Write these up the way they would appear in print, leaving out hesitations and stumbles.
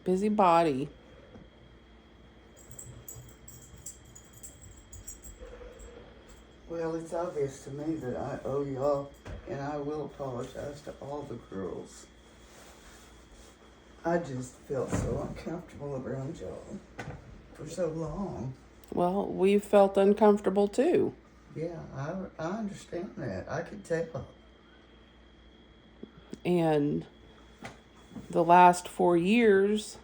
Busybody. Well, it's obvious to me that I owe y'all, and I will apologize to all the girls. I just felt so uncomfortable around y'all for so long. Well, we felt uncomfortable too. Yeah, I understand that. I could tell. And the last 4 years,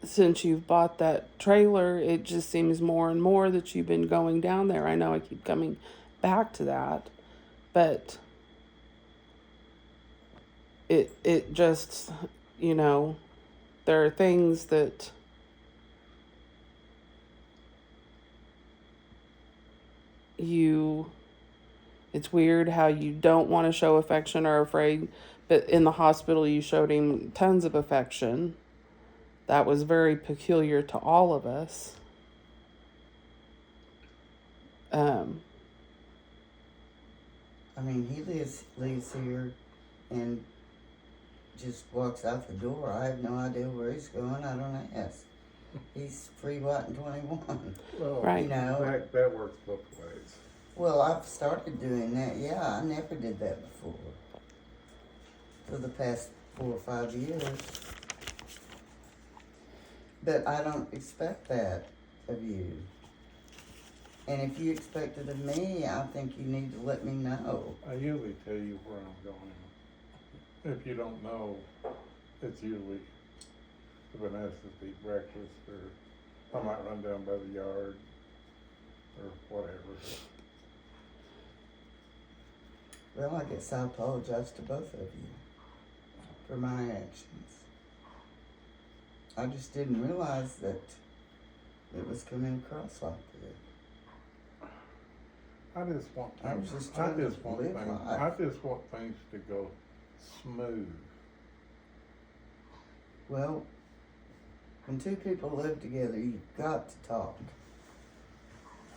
since you've bought that trailer, it just seems more and more that you've been going down there. I know I keep coming back to that, but it just, there are things that it's weird how you don't want to show affection or afraid, but in the hospital you showed him tons of affection. That was very peculiar to all of us. I mean, he leaves here and just walks out the door. I have no idea where he's going. I don't ask. He's free, white, and 21. Well, Right. You know. that works both ways. Well, I've started doing that. Yeah, I never did that before. For the past 4 or 5 years. But I don't expect that of you. And if you expect it of me, I think you need to let me know. I usually tell you where I'm going. If you don't know, it's usually Vanessa's to eat breakfast, or I might run down by the yard, or whatever. Well, I guess I apologize to both of you for my actions. I just didn't realize that it was coming across like that. I just want I was just trying to live life. I just want things to go smooth. Well, when two people live together, you've got to talk.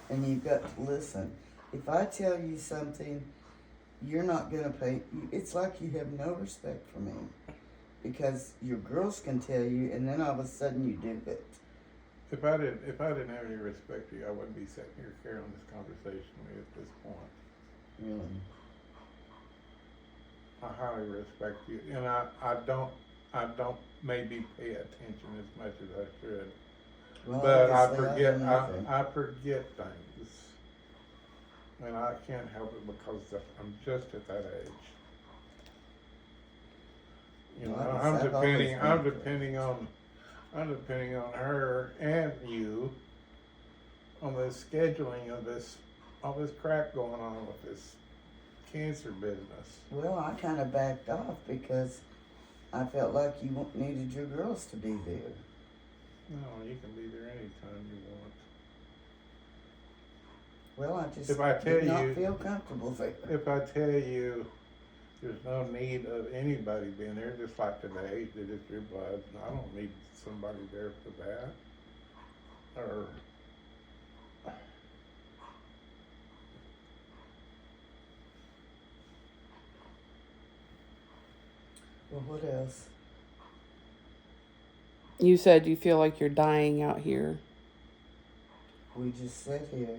And you've got to listen. If I tell you something, you're not going to pay. It's like you have no respect for me. Because your girls can tell you, and then all of a sudden you do it. If I didn't have any respect for you, I wouldn't be sitting here carrying this conversation with you at this point. Really? I highly respect you, and I don't maybe pay attention as much as I should. Well, But I obviously forget, don't either. I forget things, and I can't help it because I'm just at that age. You know, Well, I I'm guess I've always depending on her and you on the scheduling of all this crap going on with this cancer business. Well, I kind of backed off because I felt like you needed your girls to be there. No, you can be there anytime you want. Well, I just If I tell did not you- feel comfortable there. If I tell you there's no need of anybody being there, just like today, that it's your blood, and I don't need somebody there for that. Or Well, what else? You said you feel like you're dying out here. We just sit here.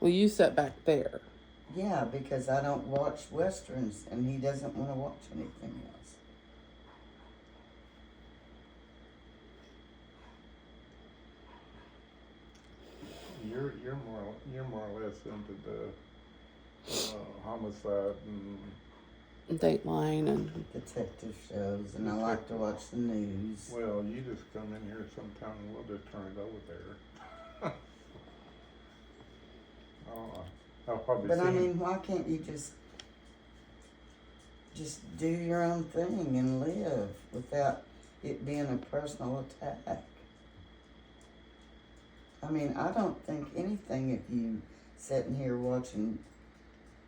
Well, you sat back there. Yeah, because I don't watch westerns, and he doesn't want to watch anything else. you're more or less into the homicide and Dateline and Detective shows, and I like to watch the news. well, you just come in here sometime and we'll just turn it over there. I'll probably But see. I mean, why can't you just do your own thing and live without it being a personal attack? I mean, I don't think anything of you sitting here watching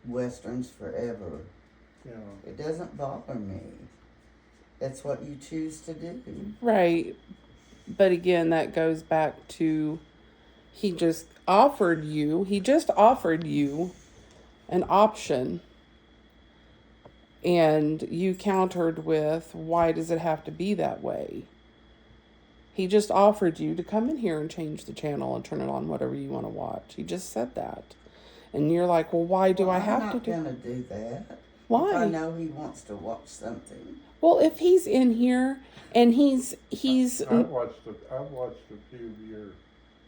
westerns forever. You know, It doesn't bother me. That's what you choose to do. right. But again, that goes back to he just offered you an option. And you countered with, why does it have to be that way? He just offered you to come in here and change the channel and turn it on whatever you want to watch. He just said that. And you're like, well, why do I have to do I'm not going to do that. Why? If I know he wants to watch something. Well, if he's in here and he's I've watched a few of your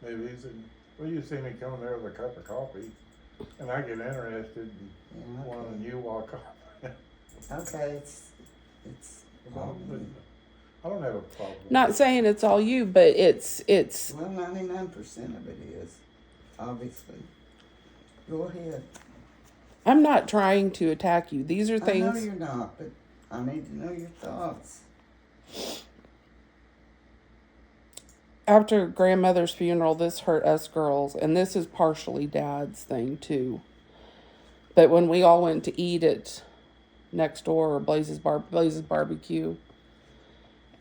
movies, and well, you see me come there with a cup of coffee, and I get interested in one, and you walk off. Okay, it's I don't have a problem. not saying it's all you, but it's well, 99% of it is, obviously. Go ahead. I'm not trying to attack you. These are things. I know you're not, but I need to know your thoughts. After grandmother's funeral, this hurt us girls, and this is partially Dad's thing too. But when we all went to eat at next door, or Blaze's Barbecue,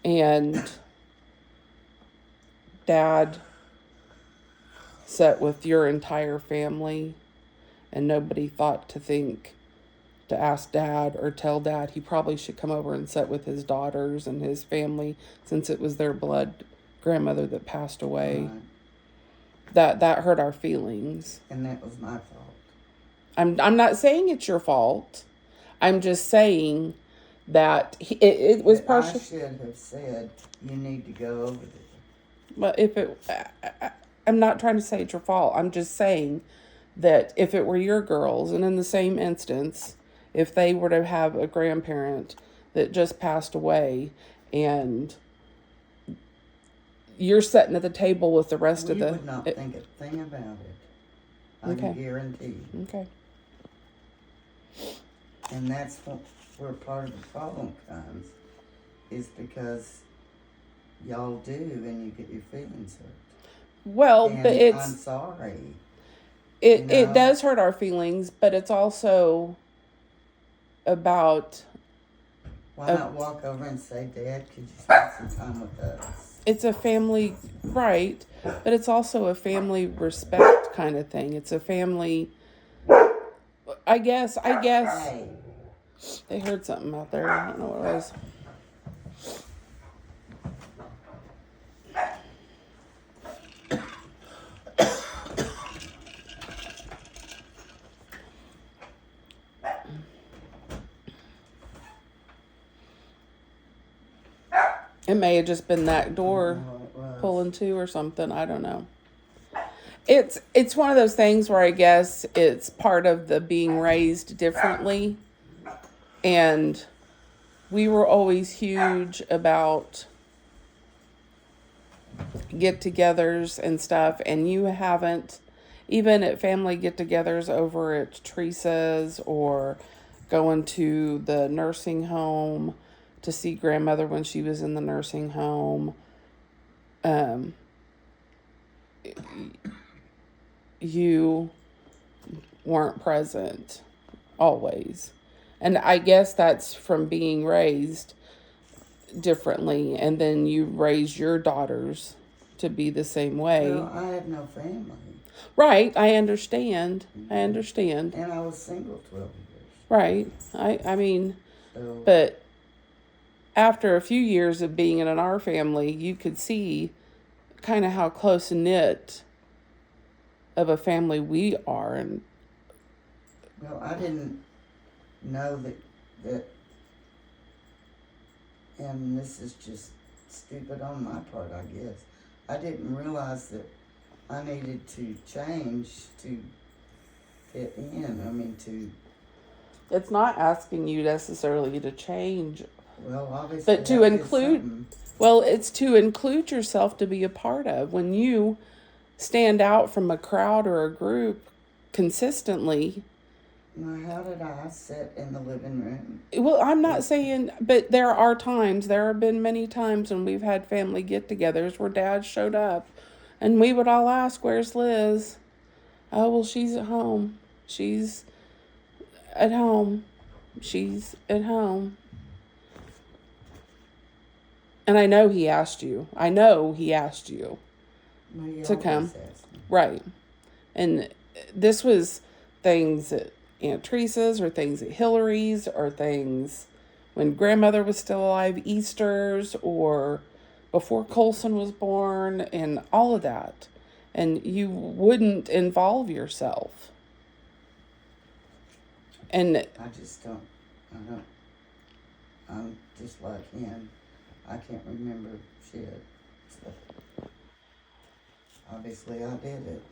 and Dad sat with your entire family, and nobody thought to ask Dad or tell Dad he probably should come over and sit with his daughters and his family, since it was their blood grandmother that passed away. Right. That hurt our feelings. And that was my fault. I'm not saying it's your fault. I'm just saying that it was partial. I should have said you need to go over there. But if I'm not trying to say it's your fault. I'm just saying that if it were your girls, and in the same instance, if they were to have a grandparent that just passed away, and you're sitting at the table with the rest of the... We would not think a thing about it. I can guarantee you. Okay. And that's where part of the problem comes, is because y'all do, and you get your feelings hurt. Well, and but it's... I'm sorry. It does hurt our feelings, but it's also about... Why not walk over and say, Dad, could you spend some time with us? It's a family, right, but it's also a family respect kind of thing. It's a family... I guess... Hey. They heard something out there. I don't know what it was. It may have just been that door pulling to or something. I don't know. It's one of those things where I guess it's part of the being raised differently. And we were always huge about get-togethers and stuff. And you haven't, even at family get-togethers over at Teresa's or going to the nursing home to see grandmother when she was in the nursing home. You weren't present always. And I guess that's from being raised differently. And then you raised your daughters to be the same way. Well, I have no family. Right. I understand. And I was single 12 years. Right. I mean, So, but after a few years of being in our family, you could see kind of how close-knit of a family we are. And well, I didn't know that, and this is just stupid on my part, I guess. I didn't realize that I needed to change to fit in. I mean, it's not asking you necessarily to change, well, obviously, but to include, well, it's to include yourself to be a part of. When you stand out from a crowd or a group consistently. Now, how did I sit in the living room? Well, I'm not saying, but there have been many times when we've had family get-togethers where Dad showed up, and we would all ask, where's Liz? Oh, well, she's at home. She's at home. She's at home. And I know he asked you. Well, to come. Right. And this was things that Aunt Teresa's or things at Hillary's or things when grandmother was still alive, Easter's or before Colson was born and all of that. And you wouldn't involve yourself. And I just don't, I'm just like him. I can't remember shit. So, obviously I did it.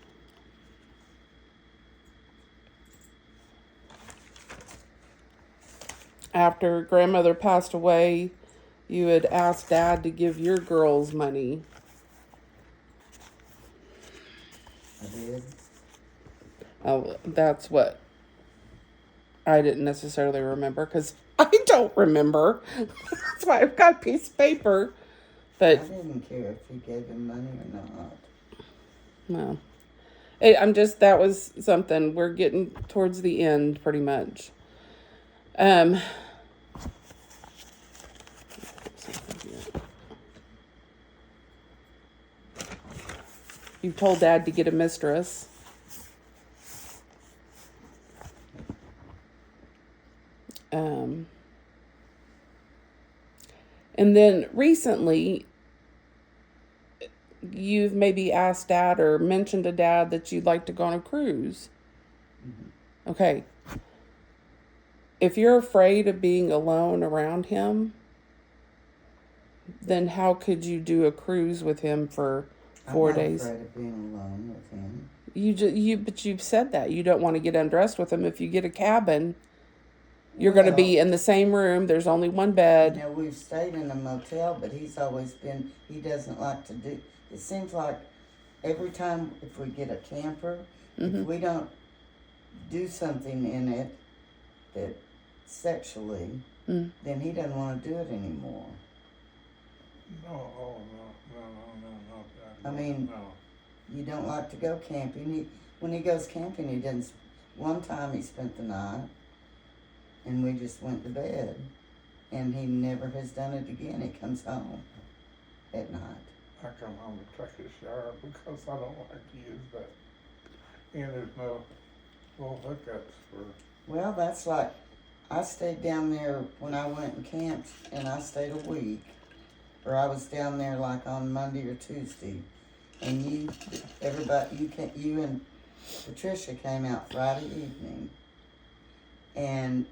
after grandmother passed away, you had asked Dad to give your girls money. I did. Oh, that's what I didn't necessarily remember because I don't remember. That's why I've got a piece of paper. I But didn't care if he gave him money or not. no, that was something. We're getting towards the end pretty much. You told Dad to get a mistress. And then recently, you've maybe asked Dad or mentioned to Dad that you'd like to go on a cruise. Mm-hmm. Okay. If you're afraid of being alone around him, then how could you do a cruise with him for 4 days? I'm not afraid of being alone with him. But you've said that you don't want to get undressed with him. If you get a cabin, you're going to be in the same room. There's only one bed. You know, we've stayed in a motel, but he doesn't like to do, it seems like every time if we get a camper, Mm-hmm. if we don't do something in it that sexually, then he doesn't want to do it anymore. No. I mean, no. You don't like to go camping. When he goes camping, he doesn't. One time he spent the night, and we just went to bed, and he never has done it again. He comes home at night. I come home to take a shower because I don't like to use that. And there's no little hookups for. Well, that's like, I stayed down there when I went and camped, and I stayed a week, or I was down there like on Monday or Tuesday, and you and Patricia came out Friday evening, and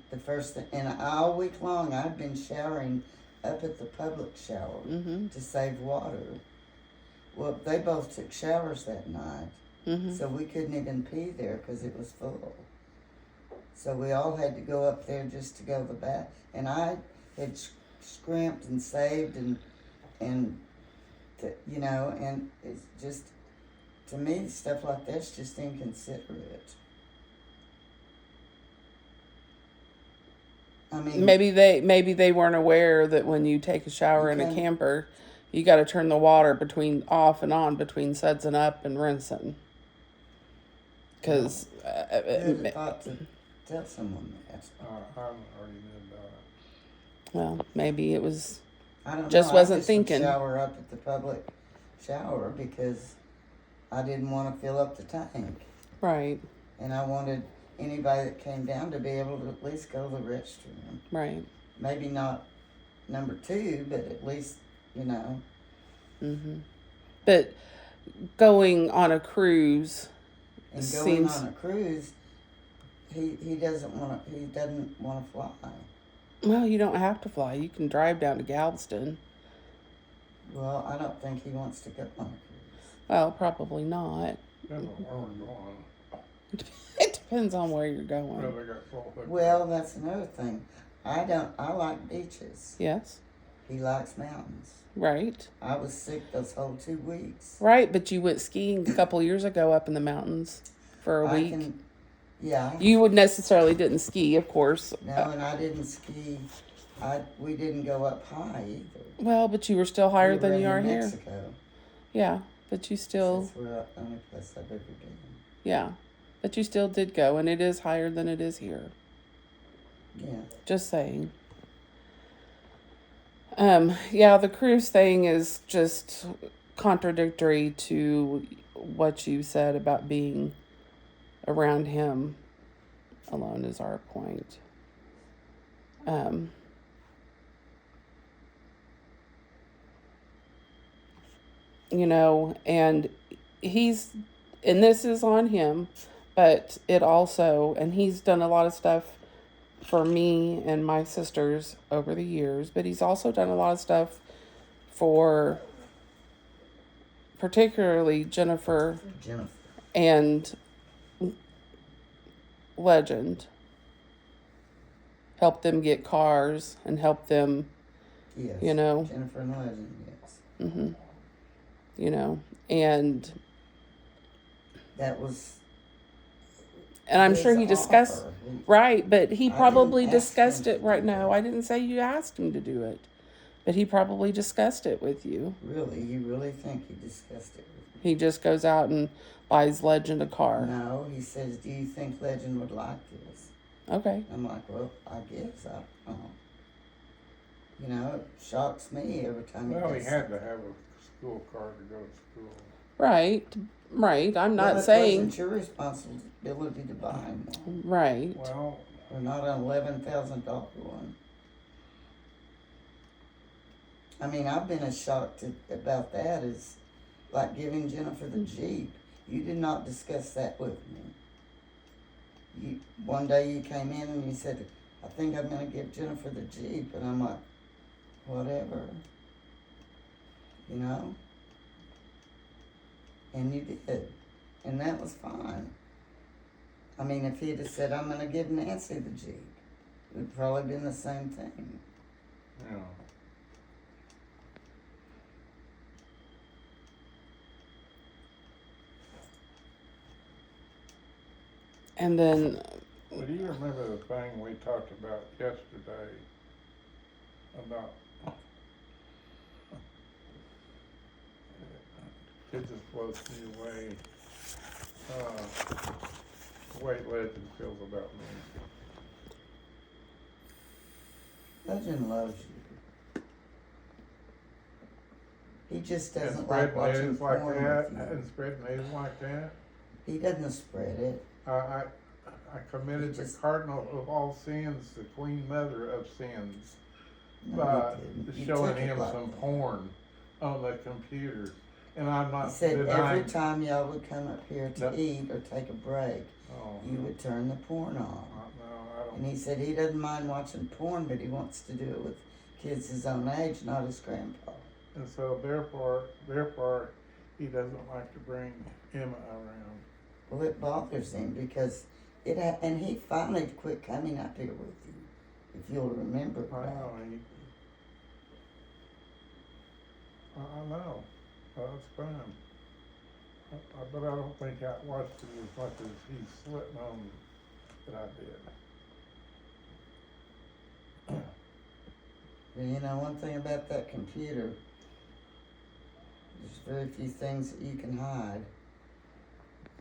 all week long I'd been showering up at the public shower to save water. Well, they both took showers that night, so we couldn't even pee there because it was full. So we all had to go up there just to go to the bath, and I had scrimped and saved and it's just, to me, stuff like that's just inconsiderate. I mean, Maybe they weren't aware that when you take a shower in a camper, you got to turn the water off and on between sudsing up and rinsing. Because who'd have thought to tell someone that? I haven't already knew about it. well, maybe it was I don't just know. wasn't I just thinking. Would shower up at the public shower because I didn't want to fill up the tank, Right. and I wanted anybody that came down to be able to at least go to the restroom. Right. Maybe not number 2, but at least, But going on a cruise And going seems on a cruise, he doesn't want to fly. well. You don't have to fly. You can drive down to Galveston. Well, I don't think he wants to go on a cruise. Well, probably not. Depends on where we're going. It depends on where you're Well, going. they got full hookups. Well, that's another thing. I like beaches. Yes. He likes mountains. Right. I was sick those whole 2 weeks. Right, but you went skiing a couple years ago up in the mountains for a week. Yeah. You didn't ski, of course. No, and I didn't ski. We didn't go up high either. Well, but you were still higher We were than in you are New here. Mexico. Yeah, but you still, That's the only place I've ever been. yeah, but you still did go, and it is higher than it is here. Yeah. Just saying. Yeah, the cruise thing is just contradictory to what you said about being around him. alone is our point. You know, and this is on him, but it also, and he's done a lot of stuff for me and my sisters over the years, but he's also done a lot of stuff for particularly Jennifer and Legend. Help them get cars and help them, Yes. you know. Jennifer and Legend, yes. Mm-hmm. You know, and that was. And I'm sure he discussed, right, but he probably discussed it right now. I didn't say you asked him to do it, but he probably discussed it with you. Really? You really think he discussed it with me? He just goes out and buys Legend a car. No, he says, do you think Legend would like this? Okay. I'm like, well, I guess. I don't know. You know, it shocks me every time Well, he does had something. to have a school car to go to school. Right. I'm not Well, saying. It wasn't your responsibility to buy him one. Right. Well, Or not an $11,000 one. I mean, I've been as shocked about that as like giving Jennifer the Jeep. You did not discuss that with me. One day you came in and you said, I think I'm going to give Jennifer the Jeep. And I'm like, whatever. You know? And you did. And that was fine. I mean, if he'd have said, I'm going to give Nancy the Jeep, it would probably been the same thing. yeah. And then. Well, do you remember the thing we talked about yesterday about it just blows me away the way Legend feels about me. Legend loves you. He just And doesn't like spread watching news like porn that, with you. and spread news like that. He doesn't spread it. I committed the Just- cardinal of all sins, the queen mother of sins, No, by he didn't. He showing took it him like some that. porn on the computer. And I'm not He said denying. every time y'all would come up here to No. eat or take a break, Oh, you would turn the porn on. no, I don't. And he said he doesn't mind watching porn, but he wants to do it with kids his own age, not his grandpa. And so therefore, he doesn't like to bring Emma around. Well, it bothers him because and he finally quit coming up here with you, if you'll remember. I know. I know. That's fine. But I don't think I watched it as much as he's slitting on that I did. Well, you know, one thing about that computer, there's very few things that you can hide.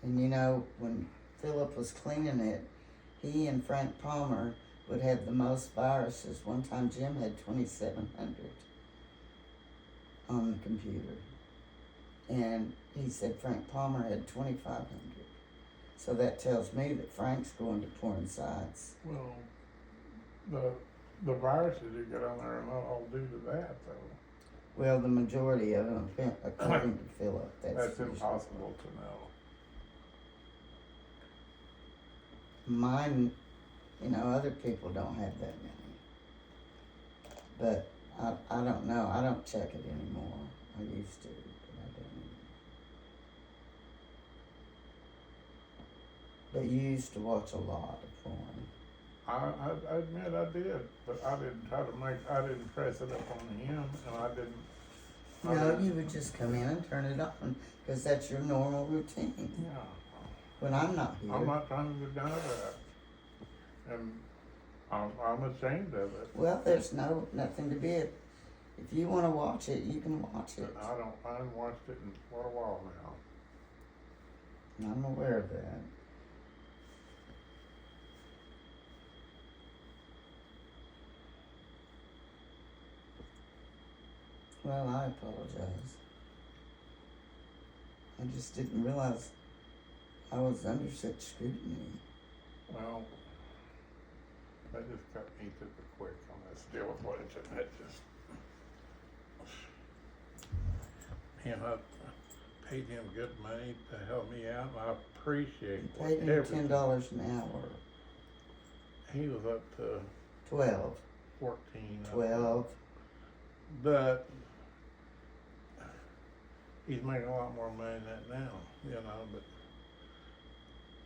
And you know, when Philip was cleaning it, he and Frank Palmer would have the most viruses. One time Jim had 2,700 on the computer. And he said Frank Palmer had 2,500. So that tells me that Frank's going to porn sites. Well, the viruses you get on there are not all due to that, though. Well, the majority of them, according to Philip, That's usually impossible to know. Mine, you know, other people don't have that many. But I don't know. I don't check it anymore. I used to, but I don't. But you used to watch a lot of porn. I admit I did, but I didn't press it up on him, and I didn't. No, you would just come in and turn it on, because that's your normal routine. Yeah. When I'm not here. I'm not trying to deny that. And I'm ashamed of it. Well, there's nothing to be. If you want to watch it, you can watch it. I haven't watched it in quite a while now. And I'm aware of that. Well, I apologize. I just didn't realize I was under such scrutiny. Well, That just cut me to the quick on this deal with Legend. That just, I paid him good money to help me out, and I appreciate You paid him everything. $10 an hour. He was up to 12. 14. 12. But he's making a lot more money than that now, you know, but.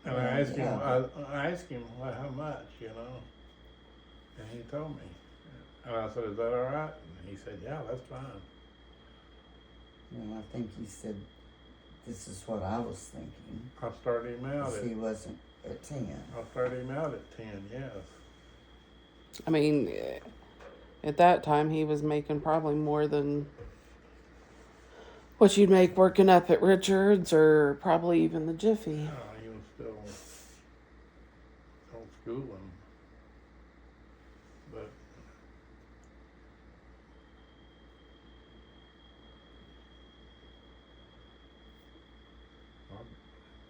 And I asked him, I asked him how much, you know, and he told me. And I said, is that all right? And he said, yeah, that's fine. And I think he said, this is what I was thinking. I started him out 'Cause at, he wasn't at 10. I started him out at 10, yes. I mean, at that time, he was making probably more than what you'd make working up at Richards or probably even the Jiffy. He was still schooling. But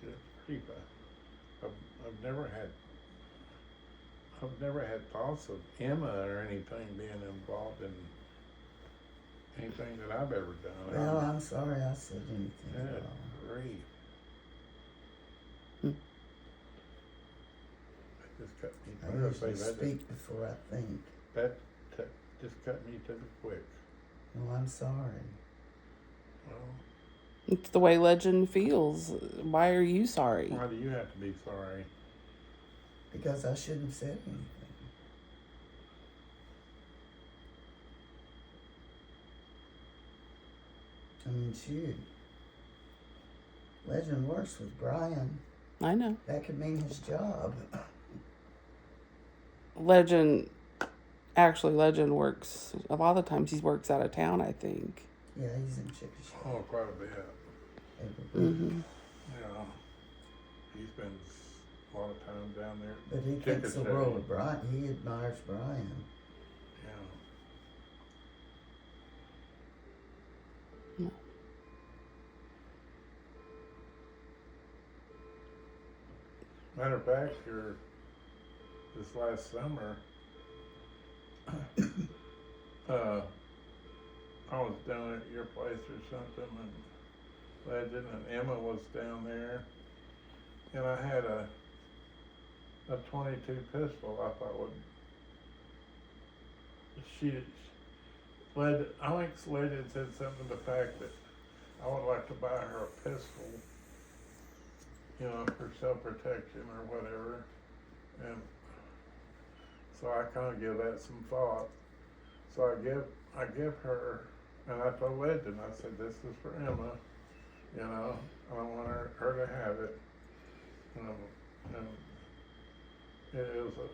it's pretty bad. I've never had thoughts of Emma or anything being involved in anything that I've ever done. Well, I'm sorry I said anything Yeah, at all. great. That just cut me. I I'm gonna say usually that speak before I think. just cut me to the quick. Well, I'm sorry. Well, It's the way Legend feels. Why are you sorry? why do you have to be sorry? Because I shouldn't have said anything. I mean, shoot. Legend works with Brian. I know. That could mean his job. Legend works, a lot of the times he works out of town, I think. Yeah, he's in Chickasha. Oh, quite a bit. Mm-hmm. Yeah. He spends a lot of time down there. But he thinks the world of Brian. He admires Brian. Yeah. Matter of fact, this last summer, I was down at your place or something, and Legend and Emma was down there, and I had a 22 pistol. I thought I think Legend said something to the fact that I would like to buy her a pistol, you know, for self-protection or whatever, and so I kind of give that some thought. So I give her, and I told Legend, I said, this is for Emma, you know, I don't want her to have it, and it was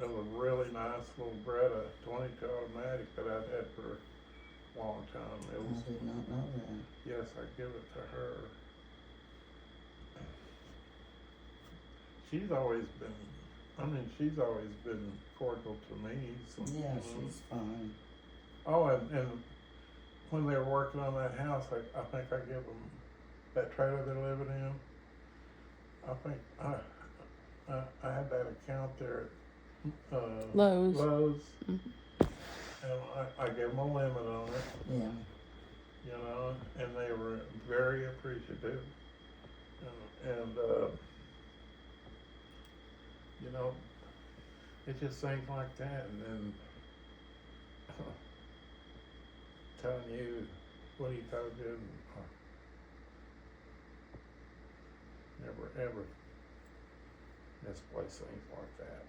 a really nice little Beretta 22 automatic that I'd had for a long time. I did not know that. Yes, I give it to her. She's always been cordial to me. So, Yeah, you know. she's fine. Oh, and when they were working on that house, I think I give them that trailer they're living in. I think I had that account there at Lowe's. Mm-hmm. And I gave them a limit on it. Yeah. You know, and they were very appreciative, and you know, it's just things like that, and then telling you what he told you, and never ever misplace things like that.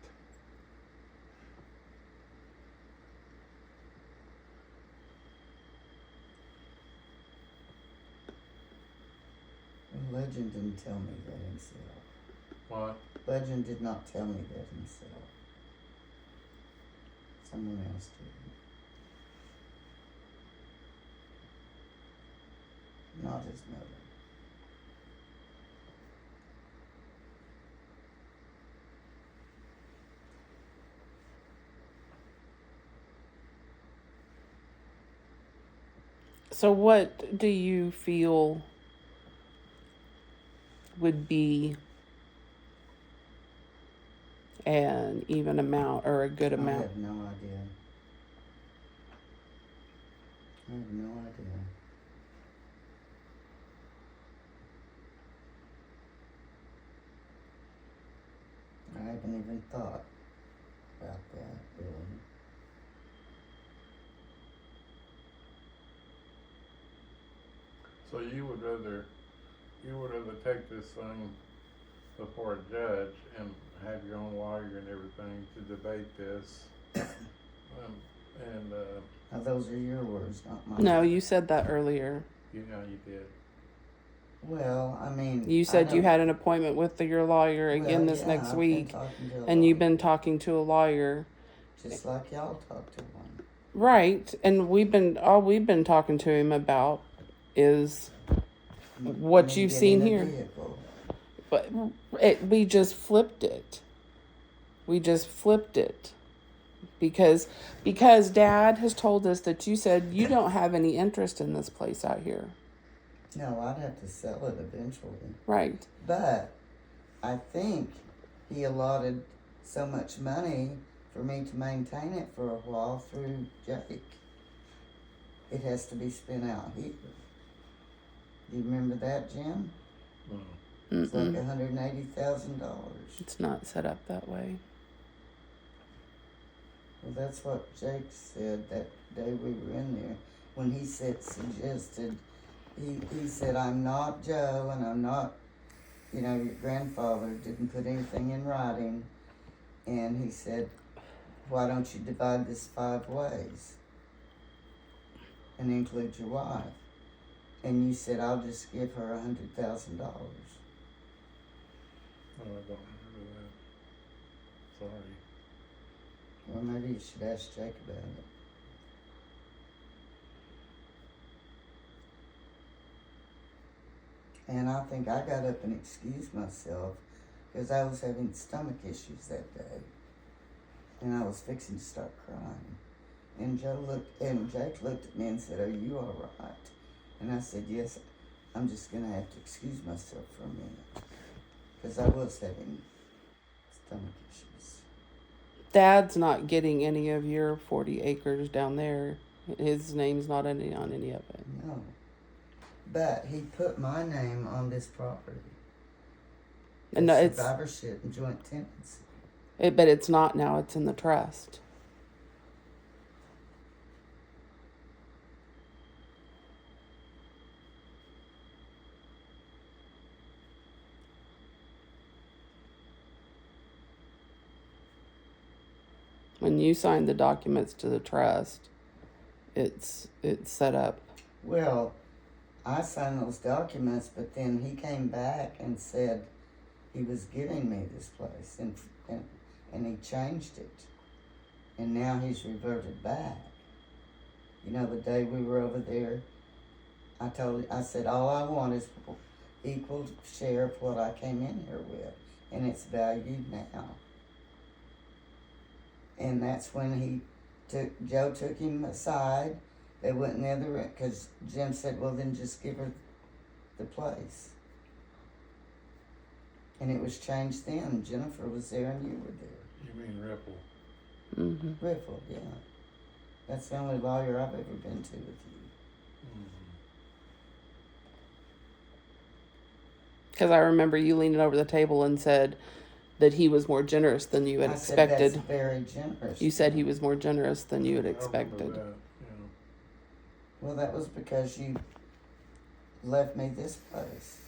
Legend didn't tell me that himself. What? Legend did not tell me that himself. Someone else did. Not his mother. So what do you feel would be an even amount or a good I amount? have no idea. I have no idea. I haven't even thought about that, really. So you would rather take this thing before a judge and have your own lawyer and everything to debate this, and Now, those are your words, not mine. No, you said that earlier. you did. Well, I mean, You said you had an appointment with your lawyer again this next I've week, been talking to a and you've lawyer, been talking to a lawyer. just like y'all talk to one. Right, and all we've been talking to him about is what Me you've getting seen a here. vehicle. But we just flipped it. We just flipped it. Because Dad has told us that you said you don't have any interest in this place out here. No, I'd have to sell it eventually. Right. But I think he allotted so much money for me to maintain it for a while through Jake. It has to be spent out here. Do you remember that, Jim? It's like $180,000. It's not set up that way. Well, that's what Jake said that day we were in there. When he suggested, he said, I'm not Joe and I'm not, your grandfather didn't put anything in writing. And he said, why don't you divide this 5 ways and include your wife? And you said, I'll just give her $100,000. Oh, I don't remember that. Sorry. Well, maybe you should ask Jake about it. And I think I got up and excused myself because I was having stomach issues that day. And I was fixing to start crying. And Jake looked at me and said, are you all right? And I said, yes, I'm just going to have to excuse myself for a minute. Because I was having stomach issues. Dad's not getting any of your 40 acres down there. His name's not on any of it. No. But he put my name on this property. And no, it's survivorship and joint tenancy. but it's not now. It's in the trust. When you sign the documents to the trust, it's set up. Well, I signed those documents, but then he came back and said he was giving me this place, and he changed it, and now he's reverted back. The day we were over there, I said all I want is equal share of what I came in here with, and it's valued now. And that's when Joe took him aside. They went in the other room, because Jim said, well, then just give her the place. And it was changed then. Jennifer was there and you were there. You mean Ripple? Mm-hmm. Ripple, yeah. That's the only lawyer I've ever been to with you. Because I remember you leaning over the table and said that he was more generous than you had expected. Said that's very generous. You said he was more generous than you had expected. I remember that, Well, that was because you left me this place.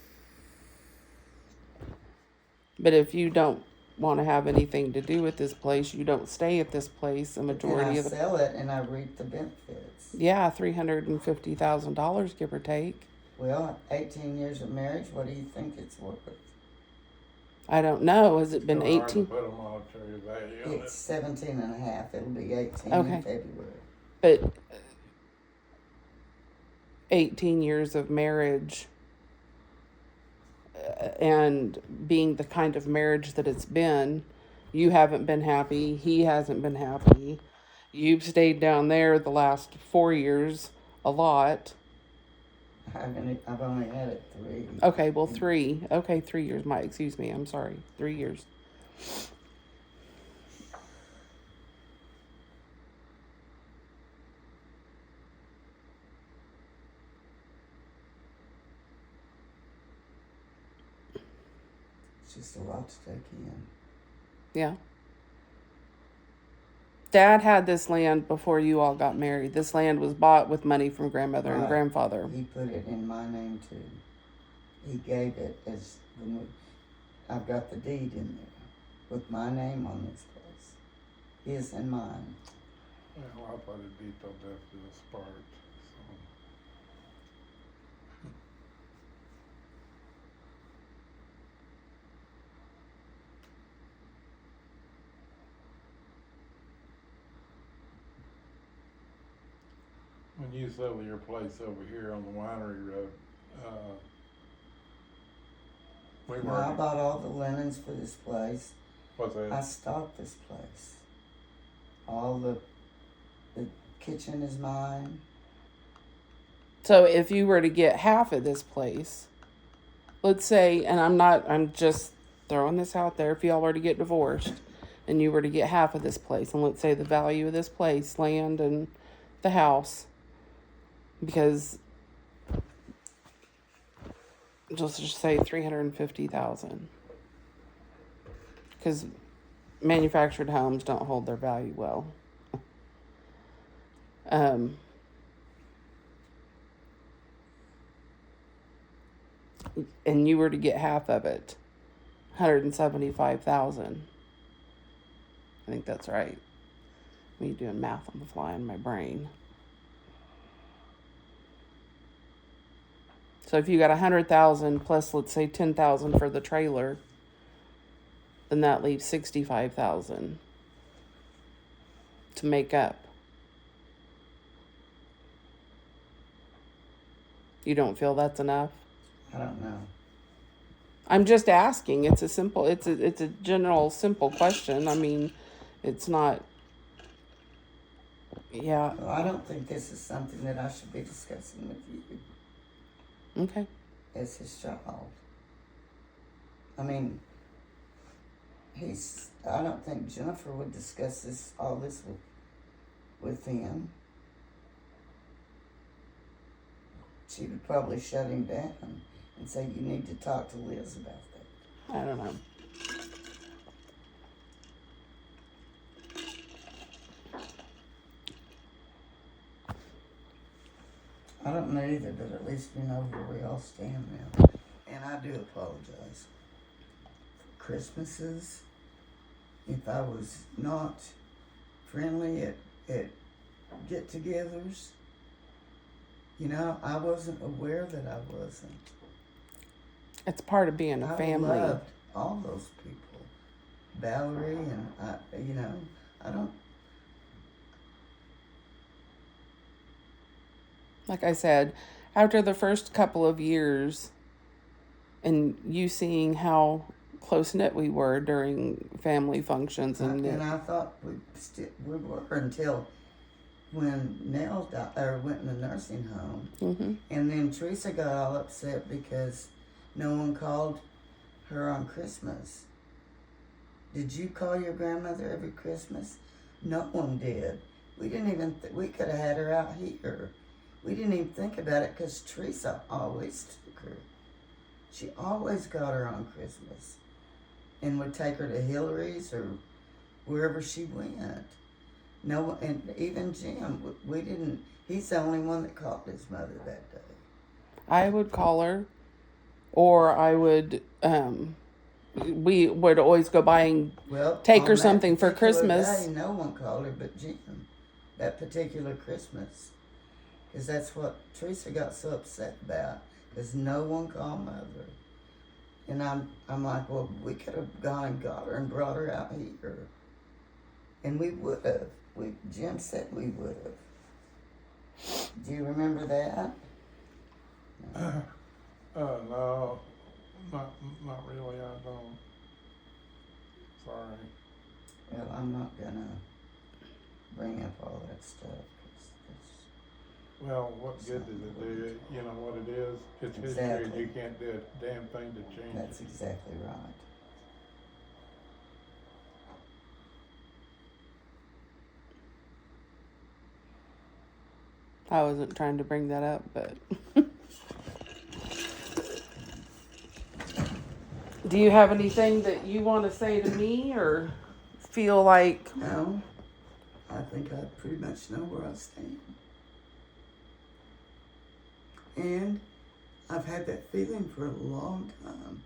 But if you don't want to have anything to do with this place, you don't stay at this place. A majority And I of the sell it and I reap the benefits. $350,000, give or take. Well, 18 years of marriage, what do you think it's worth? I don't know. Has it been It's 18? hard to put a monetary value on It's 17 and a half. It'll be 18 Okay. in February. But 18 years of marriage and being the kind of marriage that it's been, you haven't been happy. He hasn't been happy. You've stayed down there the last 4 years a lot. I've only had it 3. Okay, well, 3. Okay, 3 years. Excuse me. I'm sorry. 3 years. just a lot to take in. Yeah. Dad had this land before you all got married. This land was bought with money from grandmother and Right. grandfather. He put it in my name too. He gave it as I've got the deed in there with my name on this place. His and mine. Well, I thought it beat to death to this part, so. When you sell your place over here on the Winery Road, we Well, I were, bought all the linens for this place. what's I that? stocked this place. All the kitchen is mine. So if you were to get half of this place, let's say, and I'm just throwing this out there, if y'all were to get divorced and you were to get half of this place, and let's say the value of this place, land and the house, because just say $350,000, because manufactured homes don't hold their value well. And you were to get half of it, $175,000. I think that's right. Me doing math on the fly in my brain. So if you got 100,000 plus, let's say 10,000 for the trailer, then that leaves 65,000 to make up. You don't feel that's enough? I don't know. I'm just asking. It's a general simple question. I mean, it's not. Yeah. Well, I don't think this is something that I should be discussing with you Okay. as his child. I mean, I don't think Jennifer would discuss all this with him. She would probably shut him down and say, you need to talk to Liz about that. I don't know. I don't know either, but at least we know where we all stand now. And I do apologize. For Christmases, if I was not friendly at get-togethers, you know, I wasn't aware that I wasn't. It's part of being a family. I loved all those people. Valerie and I don't. Like I said, after the first couple of years and you seeing how close-knit we were during family functions. And I thought we were until when Nell died, or went in the nursing home. Mm-hmm. And then Teresa got all upset because no one called her on Christmas. Did you call your grandmother every Christmas? No one did. We didn't even, we could have had her out here. We didn't even think about it because Teresa always took her. She always got her on Christmas and would take her to Hillary's or wherever she went. No, and even Jim, we didn't, he's the only one that called his mother that day. I would call her, or I would, we would always go by and take her something for Christmas. Day, no one called her but Jim, that particular Christmas. Because that's what Teresa got so upset about, because no one called Mother. And I'm like, well, we could have gone and got her and brought her out here. And we would have. Jim said we would have. Do you remember that? No, not really, I don't. Sorry. Well, I'm not gonna bring up all that stuff. 'Cause Well, what good does it do? You know what it is? It's history and Exactly. you can't do a damn thing to change that's it. exactly right. I wasn't trying to bring that up, but Do you have anything that you want to say to me or feel like? No, I think I pretty much know where I stand. And I've had that feeling for a long time.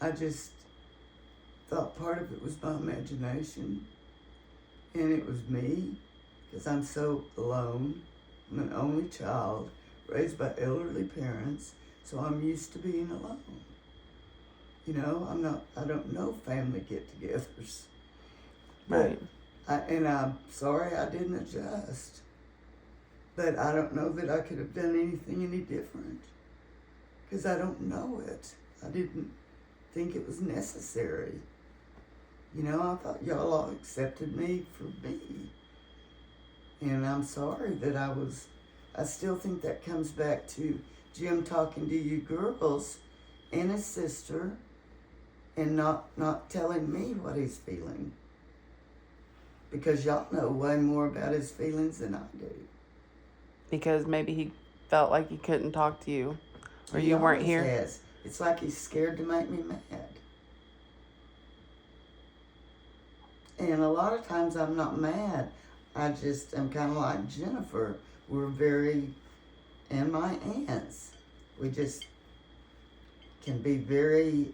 I just thought part of it was my imagination, and it was me, because I'm so alone. I'm an only child, raised by elderly parents, so I'm used to being alone. You know, I don't know family get-togethers. Right. And I'm sorry I didn't adjust. But I don't know that I could have done anything any different. Because I don't know it. I didn't think it was necessary. You know, I thought y'all all accepted me for me. And I'm sorry that I still think that comes back to Jim talking to you girls and his sister and not telling me what he's feeling. Because y'all know way more about his feelings than I do. Because maybe he felt like he couldn't talk to you, or He you weren't always here. has. It's like he's scared to make me mad. And a lot of times I'm not mad. I'm kind of like Jennifer. And my aunts. We just can be very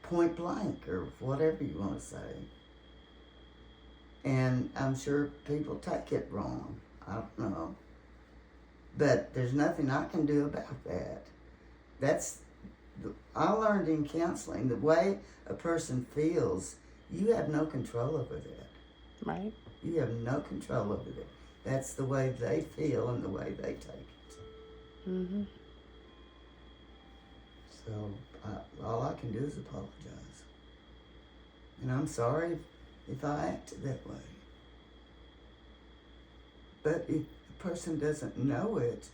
point blank or whatever you want to say. And I'm sure people take it wrong. I don't know. But there's nothing I can do about that. I learned in counseling, the way a person feels, you have no control over that. Right. You have no control over that. That's the way they feel and the way they take it. Mm-hmm. So all I can do is apologize. And I'm sorry if I acted that way. But if the person doesn't know it,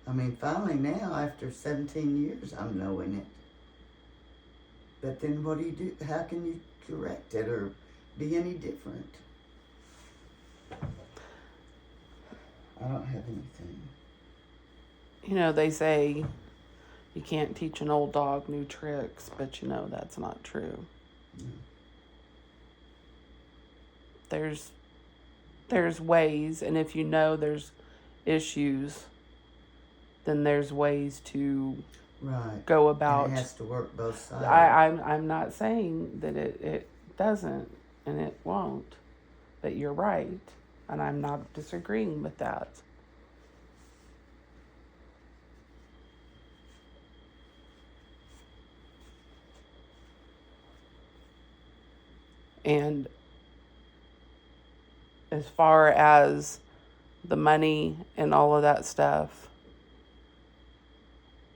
I mean, finally now, after 17 years, I'm knowing it. But then what do you do? How can you correct it or be any different? I don't have anything. You know, they say you can't teach an old dog new tricks, but you know that's not true. No. There's ways, and if you know there's issues, then there's ways to go about. And it has to work both sides. I'm not saying that it doesn't and it won't, but you're right, and I'm not disagreeing with that. And as far as the money and all of that stuff,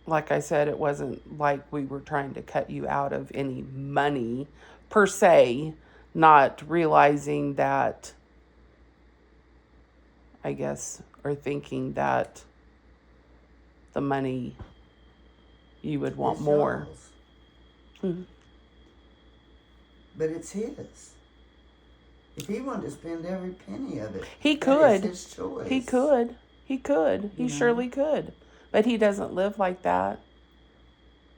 like I said, it wasn't like we were trying to cut you out of any money per se, not realizing that, I guess, or thinking that the money you would want It's more. yours. Mm-hmm. But it's his. If he wanted to spend every penny of it, He could. That is his choice. He could. He surely could. But he doesn't live like that.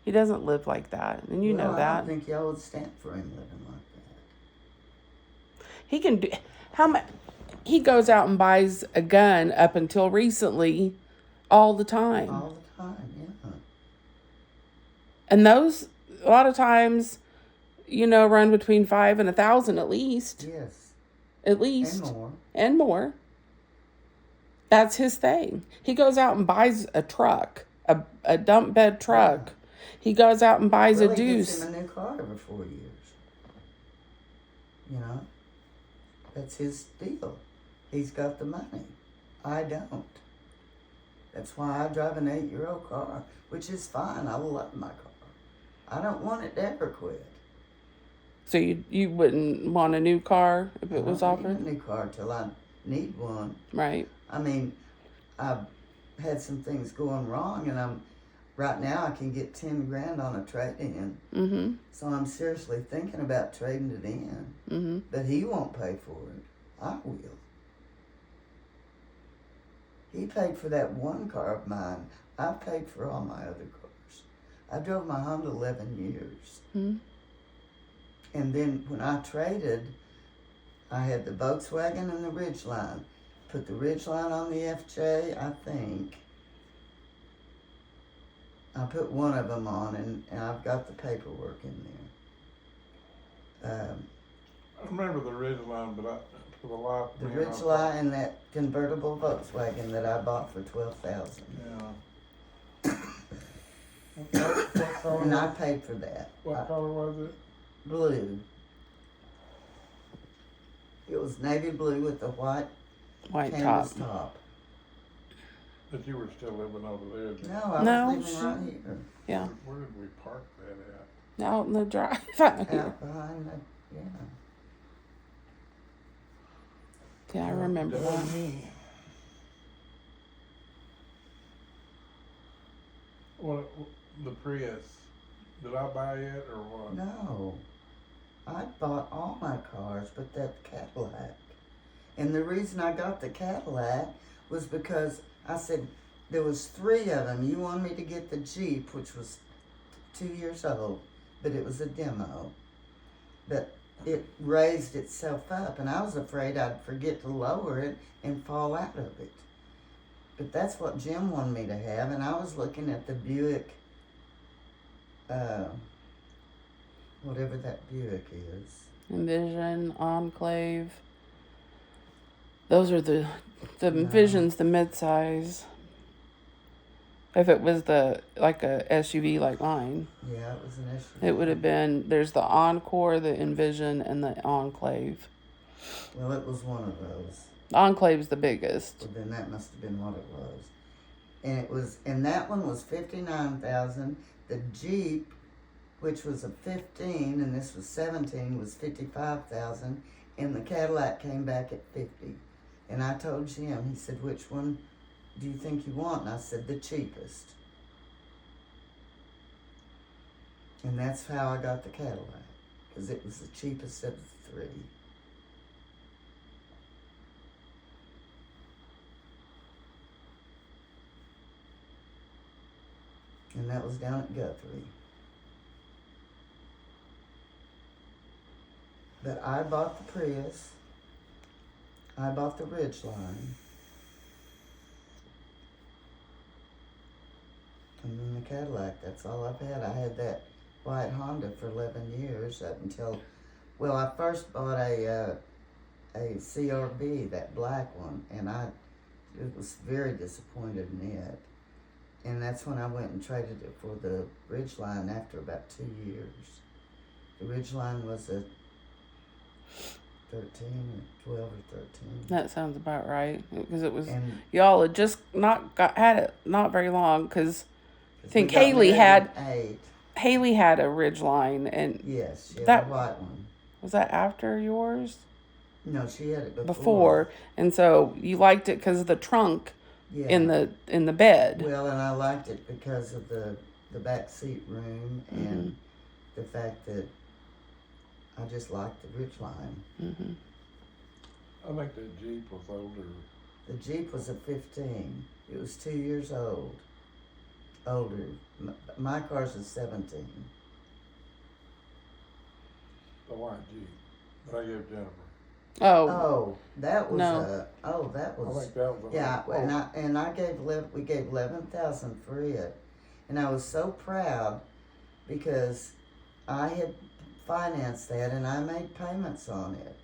He doesn't live like that. And you know I that. don't think y'all would stand for him living like that. He can do how much he goes out and buys a gun up until recently all the time. All the time, yeah. And those a lot of times, run between $5,000 and $1,000 at least. Yes. At least. And more. That's his thing. He goes out and buys a truck, a dump bed truck. Yeah. He goes out and buys a deuce. He gets him a new car every 4 years. That's his deal. He's got the money. I don't. That's why I drive an 8-year-old car, which is fine. I love my car. I don't want it to ever quit. So you wouldn't want a new car if it was offered? I don't need a new car till I need one. Right. I mean, I've had some things going wrong, and right now I can get $10,000 on a trade-in. Mm-hmm. So I'm seriously thinking about trading it in. Mm-hmm. But he won't pay for it. I will. He paid for that one car of mine. I paid for all my other cars. I drove my Honda 11 years. Hmm. And then when I traded, I had the Volkswagen and the Ridgeline. Put the Ridgeline on the FJ, I think. I put one of them on, and I've got the paperwork in there. I remember the Ridgeline, but for the life The of me, Ridgeline and that convertible Volkswagen that I bought for $12,000. Yeah. What color? And I paid for that. What color was it? Blue. It was navy blue with the white canvas top. But you were still living over there. No, I was No, living right here. Yeah. Where did we park that at? Out in the drive. Out behind the, yeah. Yeah, I remember that. What, the Prius, did I buy it or what? No. I bought all my cars but that Cadillac. And the reason I got the Cadillac was because I said there was 3 of them. You wanted me to get the Jeep, which was 2 years old, but it was a demo. But it raised itself up, and I was afraid I'd forget to lower it and fall out of it. But that's what Jim wanted me to have, and I was looking at the Buick, whatever that Buick is. Envision, Enclave. Those are the Envision's the midsize. If it was like a SUV like mine, Yeah, it was an SUV. it would have been, there's the Encore, the Envision, and the Enclave. Well, it was one of those. The Enclave's the biggest. Well, then that must have been what it was. And that one was $59,000. The Jeep, which was a 15, and this was 17, was $55,000, and the Cadillac came back at $50. And I told Jim, he said, "Which one do you think you want?" And I said, "The cheapest." And that's how I got the Cadillac, because it was the cheapest of the 3. And that was down at Guthrie. But I bought the Prius. I bought the Ridgeline. And then the Cadillac, that's all I've had. I had that white Honda for 11 years up until, well, I first bought a CRV, that black one, and I was very disappointed in it. And that's when I went and traded it for the Ridgeline after about 2 years. The Ridgeline was a 13 or 12 or 13. That sounds about right, because it was, And y'all had just had it not very long, because I think we got Haley married had at 8. Haley had a Ridgeline, and Yes, she had that- a white one. was that after yours? No, she had it Before, and so you liked it because of the trunk Yeah. in the bed. Well, and I liked it because of the back seat room and the fact that I just liked the Ridgeline. Mm-hmm. I think that Jeep was older. The Jeep was a 15. It was 2 years old. Older. My car's a 17. The white Jeep that I gave Jennifer. Oh, Oh, that was No. that I was think that was. yeah. And I gave we gave 11,000 for it, and I was so proud because I had financed that and I made payments on it.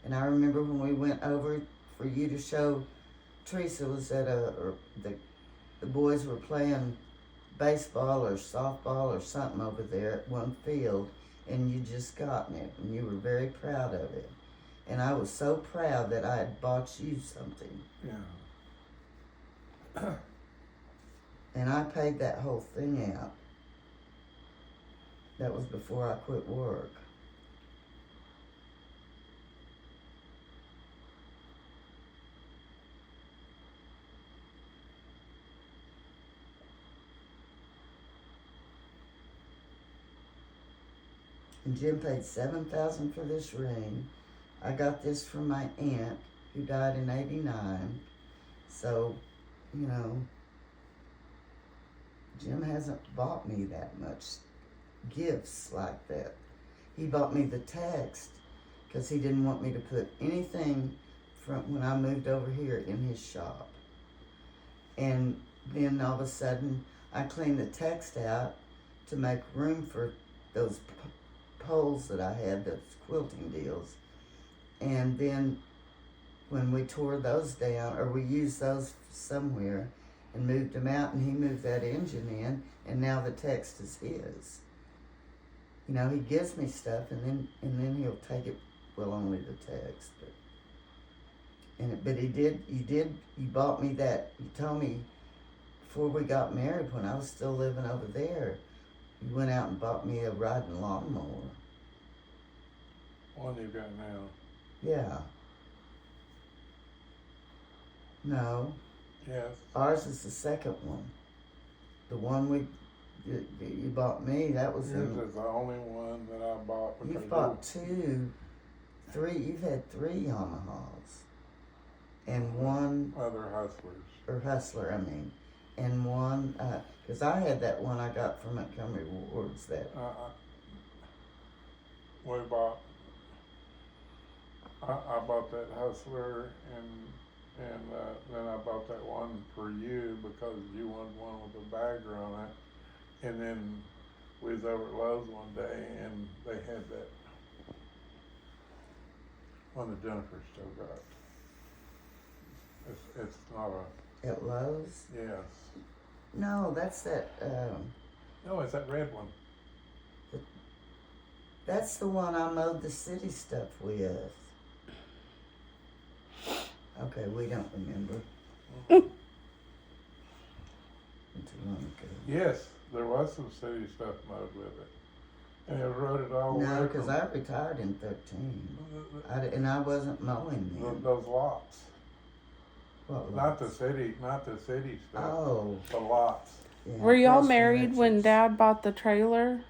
And I remember when we went over for you to show, Teresa was at the boys were playing baseball or softball or something over there at one field, and you just gotten it, and you were very proud of it. And I was so proud that I had bought you something. Yeah. And I paid that whole thing out. That was before I quit work. And Jim paid $7,000 for this ring. I got this from my aunt who died in '89. So, you know, Jim hasn't bought me that much gifts like that. He bought me the text because he didn't want me to put anything from when I moved over here in his shop. And then all of a sudden, I cleaned the text out to make room for those poles that I had, those quilting deals. And then when we tore those down, or we used those somewhere and moved them out, and he moved that engine in, and now the text is his. You know, he gives me stuff, and then he'll take it. Well, only the text, but he bought me that. You told me before we got married, when I was still living over there, you went out and bought me a riding lawnmower. One you got now. Yeah. No. Yes. Ours is the second one. The one you bought me, that was Yours is the only one that I bought. You've bought three. You've had 3 Yamahas, and one other hustlers. or Hustler, I mean, and one because I had that one I got from Montgomery Ward's that. We bought. I bought that Hustler and then I bought that one for you because you wanted one with a bagger on it. And then we was over at Lowe's one day and they had that one that Jennifer still got. It's not a... At Lowe's? Yes. No, that's that, No, it's that red one. that's the one I mowed the city stuff with. Okay, we don't remember. Too long ago. Yes, there was some city stuff mowed with it. And it wrote it all No, away because from I retired in 13. And I wasn't mowing then. those lots. What Not the lots? city stuff. Oh. The lots. Yeah, Were y'all Preston married when Richards. Dad bought the trailer?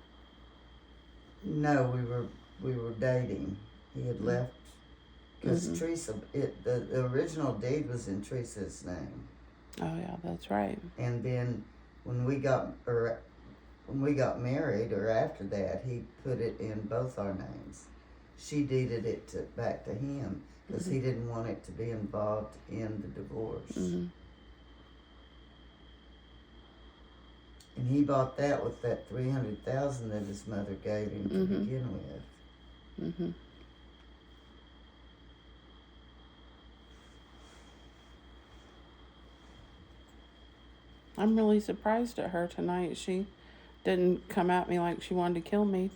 No, we were dating. He had left because Mhm. Teresa. The original deed was in Teresa's name, Oh yeah, that's right. and then when we got married, or after that, he put it in both our names. She deeded it back to him because he didn't want it to be involved in the divorce. Mm-hmm. And he bought that with that $300,000 that his mother gave him to Mhm. begin with. Mm-hmm. I'm really surprised at her tonight. She didn't come at me like she wanted to kill me.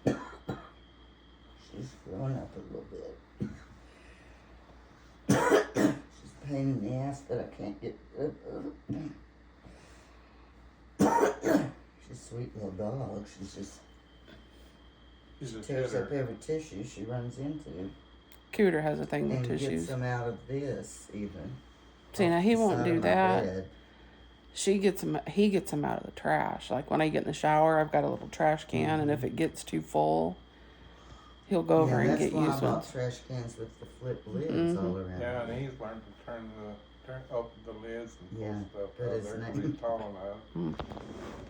She's grown up a little bit. She's a pain in the ass, but I can't get rid of her. She's a sweet little dog. She's a Tears shitter. up every tissue she runs into. Cooter has a thing with And gets tissues. them out of this, even. See, now off he the won't side do of my that. bed. He gets them out of the trash. Like when I get in the shower, I've got a little trash can, and if it gets too full, he'll go over and get that's why used I bought ones. trash cans with the flip lids Mhm. all around. Yeah, and he's learned to turn open the lids and pull Yeah, stuff but out his there 'cause name- he's tall enough.